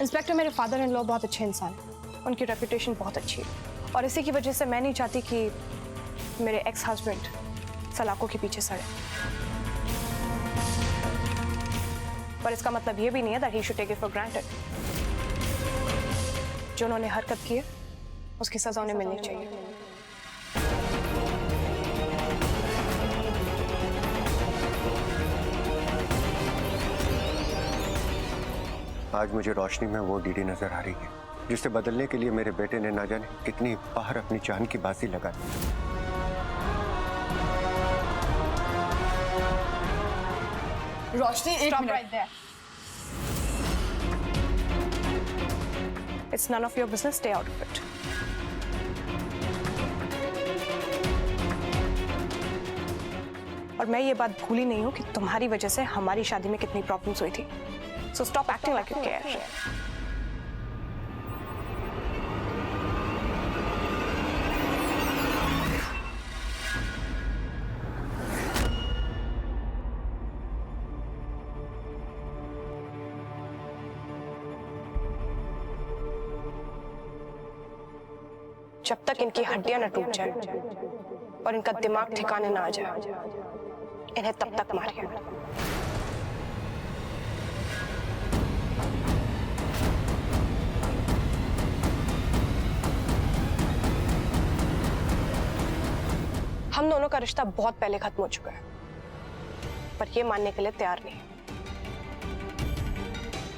Inspector मेरे father in law बहुत अच्छे इंसान हैं, उनकी रेपुटेशन बहुत अच्छी है और इसी की वजह से मैं नहीं चाहती कि मेरे एक्स हस्बैंड सलाखों के पीछे सड़े। पर इसका मतलब ये भी नहीं है that he should take it for granted। जो उन्होंने हरकत की है उसकी सजा उन्हें मिलनी चाहिए। आज मुझे रोशनी में वो डीडी नजर आ रही है जिसे बदलने के लिए मेरे बेटे ने ना जाने कितनी बार अपनी जान की बाजी लगा दी। रोशनी, एक minute. right there। It's none of your business, stay out of it। और मैं ये बात भूली नहीं हूँ कि तुम्हारी वजह से हमारी शादी में कितनी प्रॉब्लम्स हुई थी। So stop acting like you care। जब तक इनकी हड्डियां न टूट जाए और इनका दिमाग ठिकाने ना आ जाए, इन्हें तब तक मारिए। हम दोनों का रिश्ता बहुत पहले खत्म हो चुका है, पर ये मानने के लिए तैयार नहीं।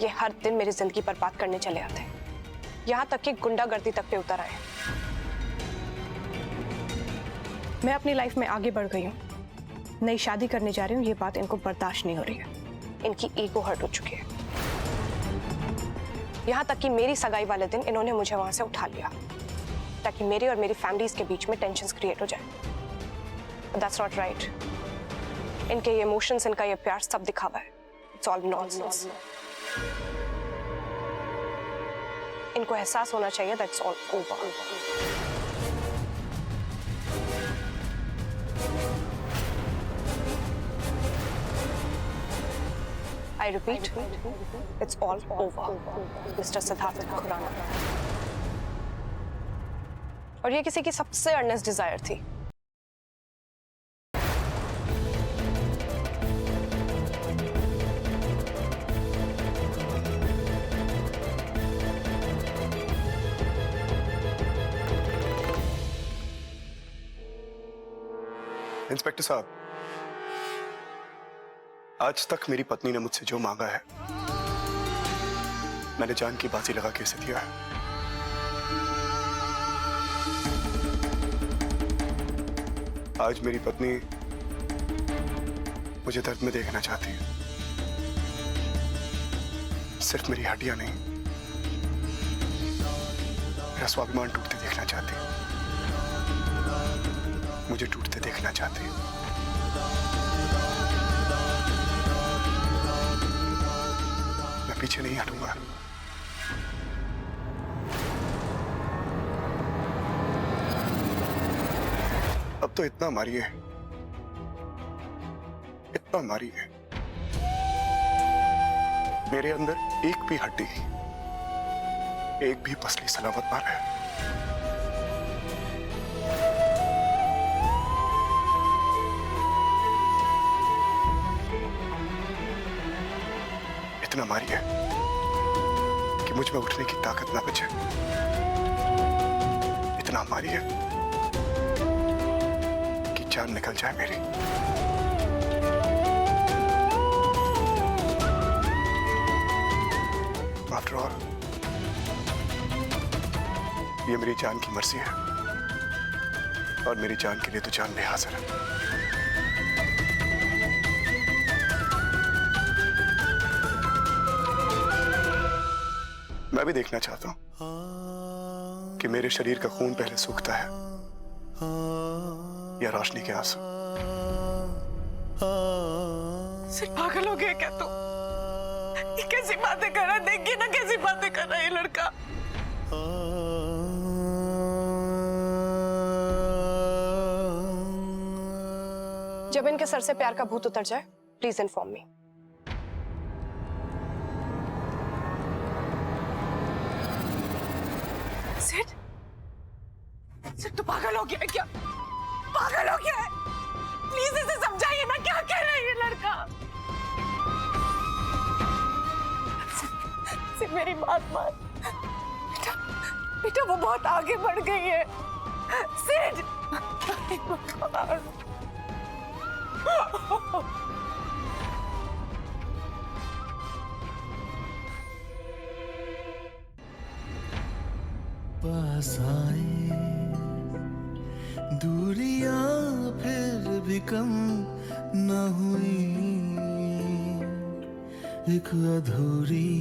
ये हर दिन मेरी जिंदगी बर्बाद करने चले आते हैं, यहां तक कि गुंडागर्दी तक पे उतर आए। मैं अपनी लाइफ में आगे बढ़ गई हूँ, नई शादी करने जा रही हूँ, ये बात इनको बर्दाश्त नहीं हो रही है। इनकी ईगो हर्ट हो चुकी है, यहां तक कि मेरी सगाई वाले दिन इन्होंने मुझे वहां से उठा लिया ताकि मेरी और मेरी फैमिलीज के बीच में टेंशंस क्रिएट हो जाए। That's not right। इनके ये इमोशंस, इनका ये प्यार सब दिखावा है। It's all nonsense। इनको एहसास होना चाहिए that's all over। I repeat, it's all over, Mr. Siddharth Khurana. और ये किसी की सबसे अर्नेस्ट डिजायर थी। इंस्पेक्टर साहब, आज तक मेरी पत्नी ने मुझसे जो मांगा है मैंने जान की बाजी लगा के इसे दिया है। आज मेरी पत्नी मुझे दर्द में देखना चाहती है, सिर्फ मेरी हड्डियां नहीं, मेरा स्वाभिमान टूटते देखना चाहती है, मुझे टूटते देखना चाहती है। मैं पीछे नहीं हटूंगा। अब तो इतना मारिए, इतना मारिए, मेरे अंदर एक भी हड्डी, एक भी पसली सलामत ना रहे। इतना मारिए कि मुझ में उठने की ताकत ना बचे। इतना मारिए कि जान निकल जाए मेरी। आफ्टर ऑल ये मेरी जान की मर्जी है और मेरी जान के लिए तो जान भी हाजिर है। मैं भी देखना चाहता हूं कि मेरे शरीर का खून पहले सूखता है या रोशनी के आंसू। सिर्फ पागल हो गया क्या तू? ये कैसी बातें कर रहा है? देखिए ना कैसी बातें कर रहा है ये लड़का। जब इनके सर से प्यार का भूत उतर जाए, प्लीज इन्फॉर्म मी। सर तू पागल हो गया है क्या? पागल हो गया है? प्लीज इसे समझाइए ना, क्या कह रहा है ये लड़का? सिर्फ मेरी बात मान बेटा, बेटा वो बहुत आगे बढ़ गई है सिड। पास आए दूरियां फिर भी कम न हुई, एक अधूरी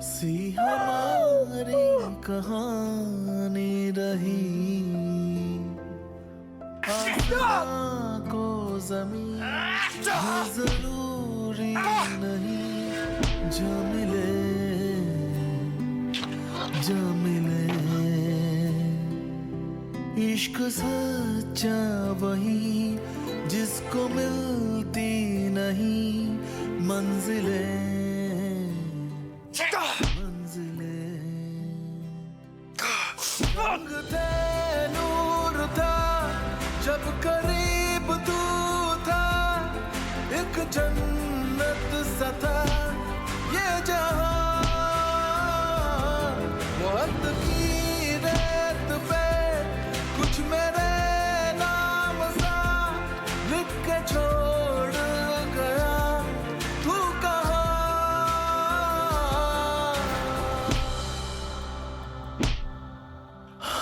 सी हमारी कहानी रही। आसमां को ज़मीन ये जरूरी नहीं, जो मिले इश्क सच्चा वही जिसको मिलती नहीं मंजिलें। रंग थे नूर था जब करीब तू था, एक जन्नत सा था ये जहां। वक्त की रेत पे कुछ मेरे नाम सा लिख के छोड़ गया, तू कहाँ?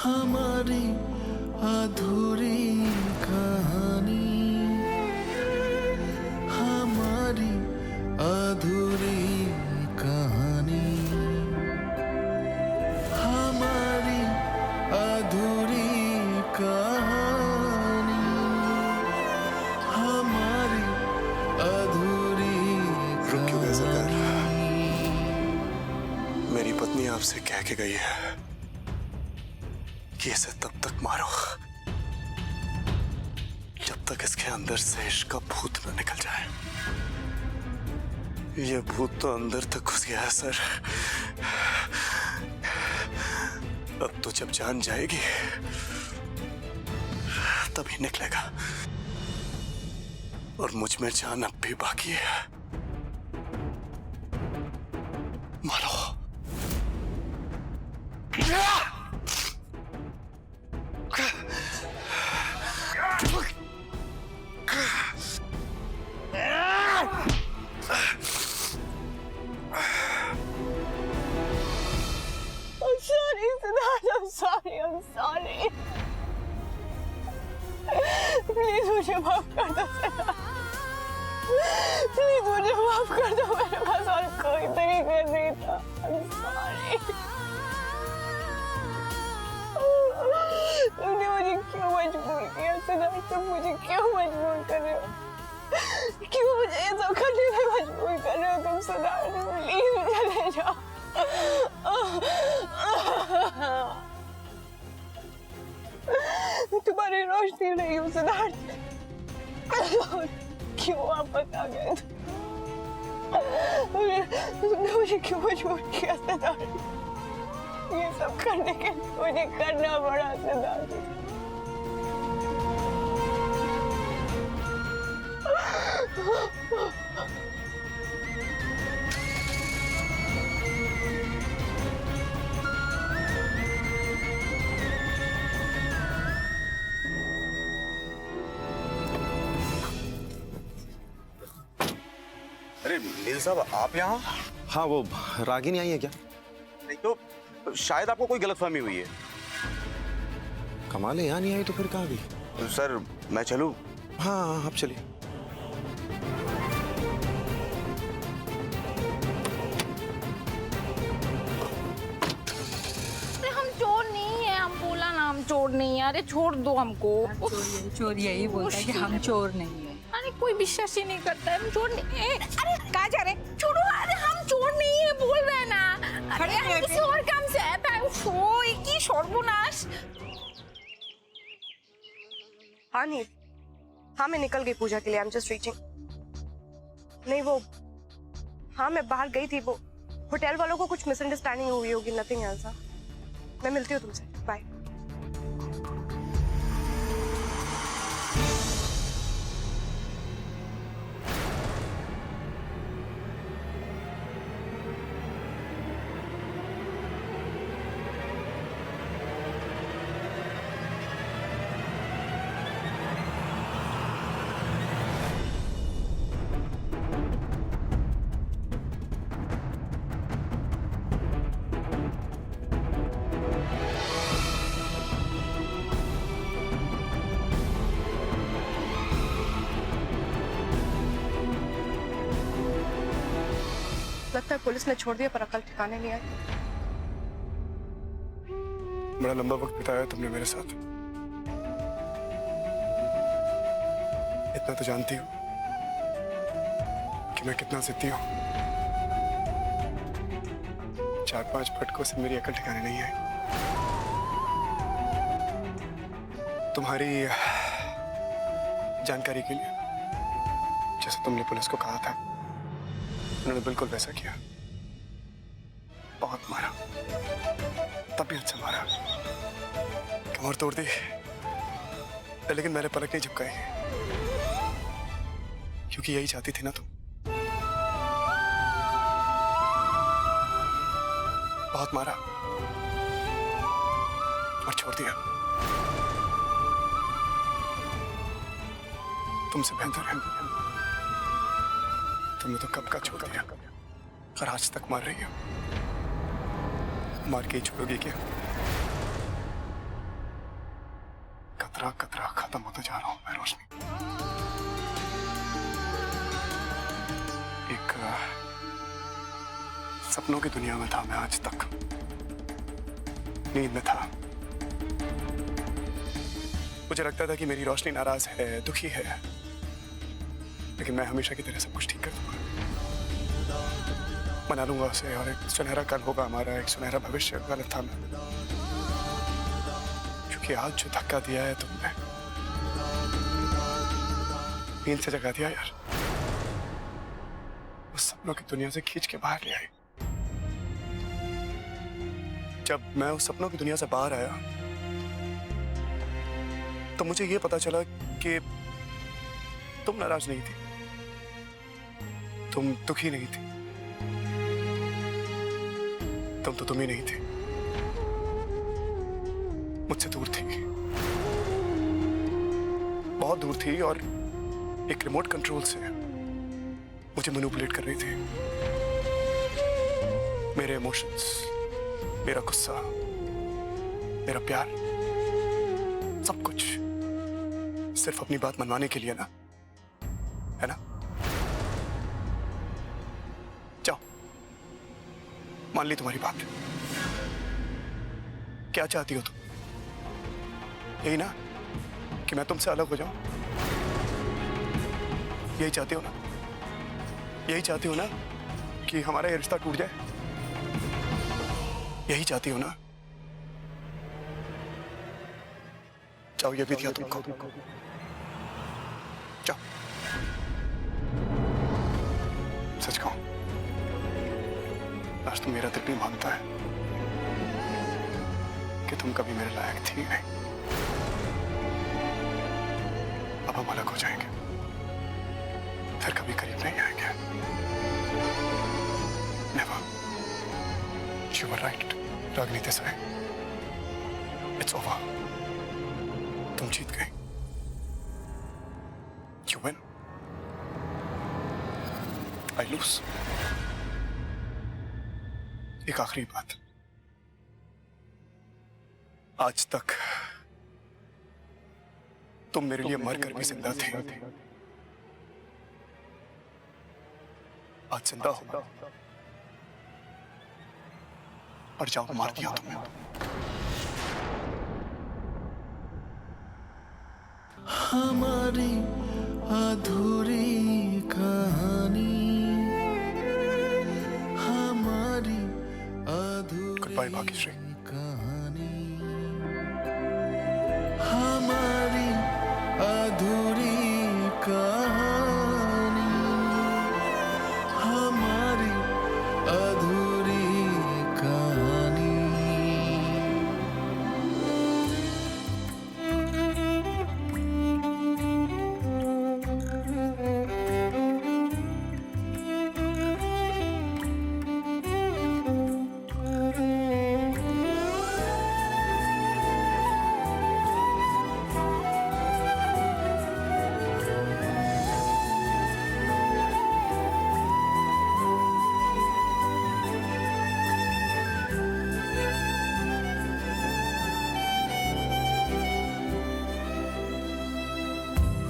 हमारी अधूरी कहानी, हमारी अधूरी कहानी, हमारी अधूरी कहानी, हमारी अधूरी रुक क्यों गए सरदार? कहानी। मेरी पत्नी आपसे कह के गई है कि इसे तब तक मारो जब तक इसके अंदर से इश्क का भूत न निकल जाए। ये भूत तो अंदर तक घुस गया है सर। अब तो जब जान जाएगी तभी निकलेगा, और मुझ में जान अब भी बाकी है। मारो। I'm sorry. प्लीज मुझे माफ कर दो सिद्धार्थ, प्लीज मुझे माफ कर दो, मेरे पास और कोई तरीका नहीं था। I'm sorry. तुमने मुझे क्यों मजबूर किया सिद्धार्थ? तुम मुझे क्यों मजबूर कर रहे हो? क्यों मुझे ये सब करने में मजबूर कर रहे हो तुम सिद्धार्थ? प्लीज चले जाओ। मैं तुम्हारी रोशनी नहीं हूँ सिद्धार्थ। क्यों वापस आ गए? तुमने मुझे क्यों मजबूर किया सिद्धार्थ? ये सब करने के लिए मुझे करना पड़ा सिद्धार्थ। अरे नील साहब, आप यहाँ? हाँ, वो रागिनी आई है क्या? नहीं तो शायद आपको कोई गलतफहमी हुई है। कमाल है, यहाँ नहीं आई तो फिर कहाँ गई? सर मैं चलूं? हाँ, आप चलिए। हम चोर नहीं है, हम बोला ना हम चोर नहीं है। अरे छोड़ दो हमको। चोर यही बोलता है कि हम चोर नहीं है। अरे कोई विश्वास ही नहीं करता है, हम चोर नहीं। अरे कहाँ जा रहे? छोड़ो, अरे हम चोर नहीं है बोल रहे ना। अरे हम किसी और काम से आया था। वो एक ही सर्वनाश। हाँ नील, हाँ मैं निकल गई पूजा के लिए। I am just reaching. नहीं वो, हाँ मैं बाहर गई थी। वो होटल वालों को कुछ मिसअंडरस्टैंडिंग हुई होगी, नथिंग एल्स। मैं मिलती हूँ तुमसे, बाय। लगता है पुलिस ने छोड़ दिया पर अकल ठिकाने नहीं आई। बड़ा लंबा वक्त बिताया तुमने मेरे साथ। इतना तो जानती हो कि मैं कितना जिद्दी हूं। 4-5 फटकों से मेरी अकल ठिकाने नहीं आई। तुम्हारी जानकारी के लिए, जैसे तुमने पुलिस को कहा था, उन्होंने बिल्कुल वैसा किया। बहुत मारा, तबीयत से मारा, कमर तोड़ दी, लेकिन मैंने पलक नहीं झपकाई, क्योंकि यही चाहती थी ना तुम। बहुत मारा और छोड़ दिया। तुमसे बेहतर है, तुमने तो कब का छोड़ दिया, और आज तक मार रही हो। मार के ही छोड़ोगी क्या? कतरा कतरा खत्म होता जा रहा हूं मैं रोशनी। एक सपनों की दुनिया में था मैं आज तक, नींद में था। मुझे लगता था कि मेरी रोशनी नाराज है, दुखी है, लेकिन मैं हमेशा की तरह सब कुछ ठीक कर दूंगा, मना लूंगा उसे, और एक सुनहरा कल होगा हमारा, एक सुनहरा भविष्य। गलत था मैं, क्योंकि आज जो धक्का दिया है तुमने, नींद से जगा दिया यार। उस सपनों की दुनिया से खींच के बाहर ले आई। जब मैं उस सपनों की दुनिया से बाहर आया तो मुझे ये पता चला कि तुम नाराज नहीं थी, तुम दुखी नहीं थी, तुम तो तुम ही नहीं थे, मुझसे दूर थी, बहुत दूर थी, और एक रिमोट कंट्रोल से मुझे मैनिपुलेट कर रही थी। मेरे इमोशंस, मेरा गुस्सा, मेरा प्यार, सब कुछ सिर्फ अपनी बात मनवाने के लिए ना, है ना? जाओ, मान ली तुम्हारी बात। क्या चाहती हो तुम? यही ना कि मैं तुमसे अलग हो जाऊं? यही चाहती हो ना? यही चाहती हो ना कि हमारा ये रिश्ता टूट जाए? यही चाहती हो ना? जाओ, ये भी दिया तुमको, जाओ। सच कहूं, आज तो मेरा दिल भी मानता है कि तुम कभी मेरे लायक थी नहीं। अब हम अलग हो जाएंगे, फिर कभी करीब नहीं आएंगे। Never. You were right, Ragini Desai. It's over. तुम जीत गई। You win. I lose. एक आखिरी बात, आज तक तुम मेरे लिए मरकर भी जिंदा थे, आज जिंदा हो और जाओ, मार दिया तुमने। हमारी अधूरी कहानी, हमारी गुड बाय भाग्यश्री। कहानी, हमारी अधूरी कहानी, हमारी अधूरी कहानी।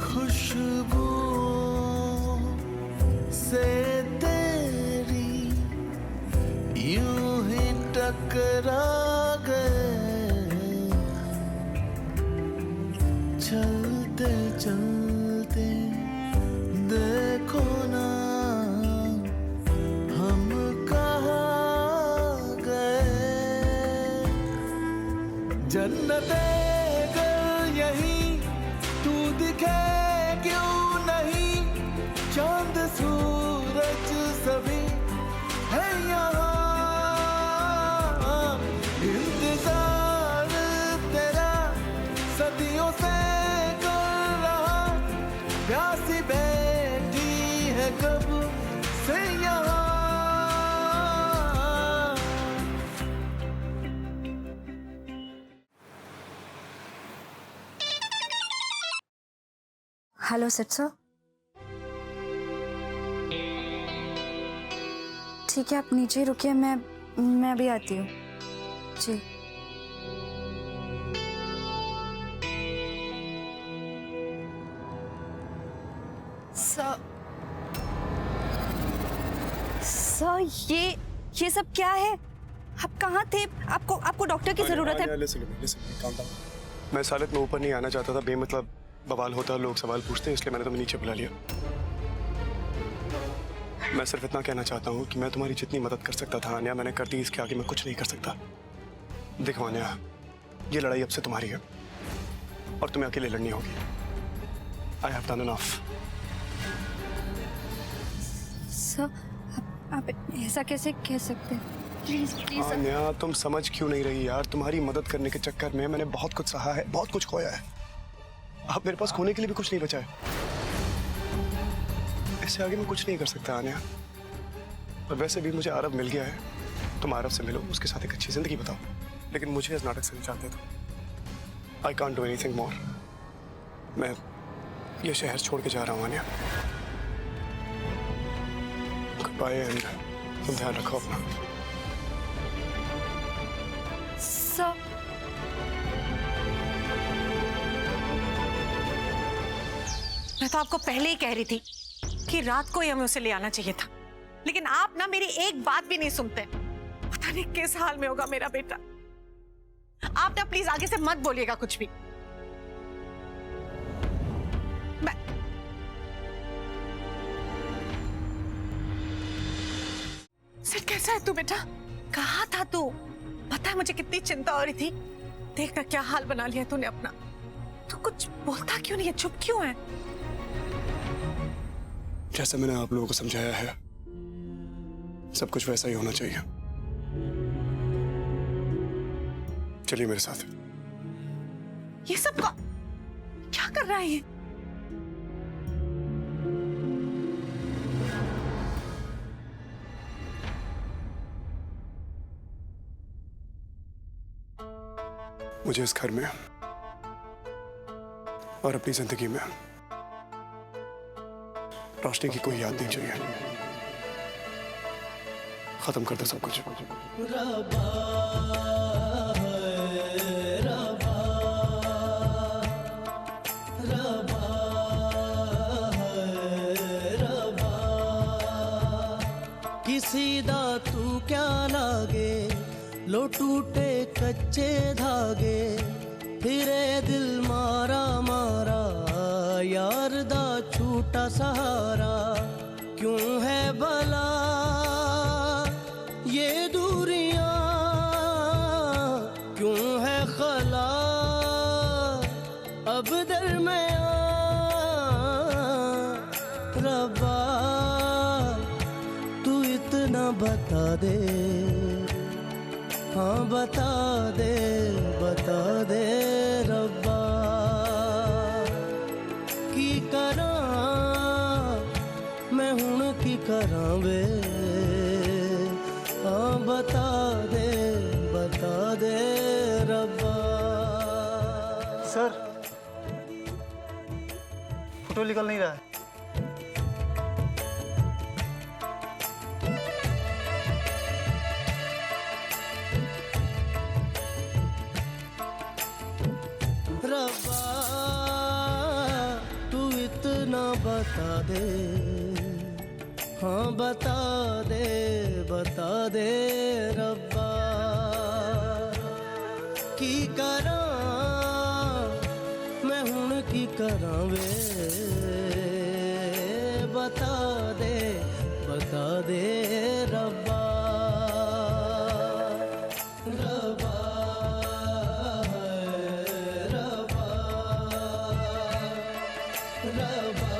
खुशबू से तेरी तेरा गए, चलते चलते देखो ना हम कहाँ गए। जन्नते अगर यहीं तू दिखे क्यों नहीं, चांद सूरज सभी है यहाँ। इंतजार तेरा सदियों से कर रहा, प्यासी बैठी है कब से यहाँ। हेलो सेठ सर। ठीक है, आप नीचे ही रुकिए, मैं अभी आती हूँ जी। सर ये सब क्या है? आप कहाँ थे? आपको डॉक्टर की जरूरत है। मैं सालिद में ऊपर नहीं आना चाहता था, बेमतलब बवाल होता है, लोग सवाल पूछते हैं, इसलिए मैंने तुम्हें नीचे बुला लिया। मैं सिर्फ इतना कहना चाहता हूँ कि मैं तुम्हारी जितनी मदद कर सकता था आन्या, मैंने कर दी। इसके आगे मैं कुछ नहीं कर सकता। देखो आन्या, ये लड़ाई अब से तुम्हारी है और तुम्हें अकेले लड़नी होगी। I have done enough. Sir आप ऐसा कैसे कह सकते हैं? प्लीज प्लीज आन्या, तुम समझ क्यों नहीं रही यार? तुम्हारी मदद करने के चक्कर में मैंने बहुत कुछ सहा है, बहुत कुछ खोया है। अब मेरे पास खोने के लिए भी कुछ नहीं बचा है। इससे आगे मैं कुछ नहीं कर सकता आन्या। और वैसे भी मुझे आरव मिल गया है, तुम आरव से मिलो, उसके साथ एक अच्छी जिंदगी बताओ। लेकिन मुझे इस नाटक से नहीं चाहते तो I can't do anything more. मैं ये शहर छोड़ के जा रहा हूँ आन्या। गुड बाय एंड तुम ध्यान रखो अपना। सर मैं तो आपको पहले ही कह रही थी कि रात को ही हमें उसे ले आना चाहिए था, लेकिन आप ना मेरी एक बात भी नहीं सुनते। पता नहीं किस हाल में होगा मेरा बेटा। आप ना प्लीज आगे से मत बोलिएगा कुछ भी। सर कैसा है तू बेटा? कहाँ था तू? पता है मुझे कितनी चिंता हो रही थी। देख ना क्या हाल बना लिया तूने अपना। तू कुछ बोलता क्यों नहीं है? चुप क्यों है? जैसा मैंने आप लोगों को समझाया है, सब कुछ वैसा ही होना चाहिए। चलिए मेरे साथ। ये सब क्या कर रहा है ये? मुझे इस घर में और अपनी जिंदगी में रोशनी की कोई याद नहीं चाहिए। खत्म कर दो सब कुछ। किसी दा तू क्या लागे, लो टूटे कच्चे धागे, फिरे दिल मारा मारा, यार दा छूटा सहारा। क्यों है भला ये दूरियां, क्यों है खला अब दरमियां। रब्बा तू इतना बता दे, हाँ बता दे रब्बा। की करा मैं हुण की करा वे, हाँ बता दे रब्बा। सर फोटो निकल नहीं रहा है। रब्बा तू इतना बता दे, हाँ बता दे रब्बा। करा मैं हुण की करा वे बता दे रब्बा रब्बा रब्बा रब्बा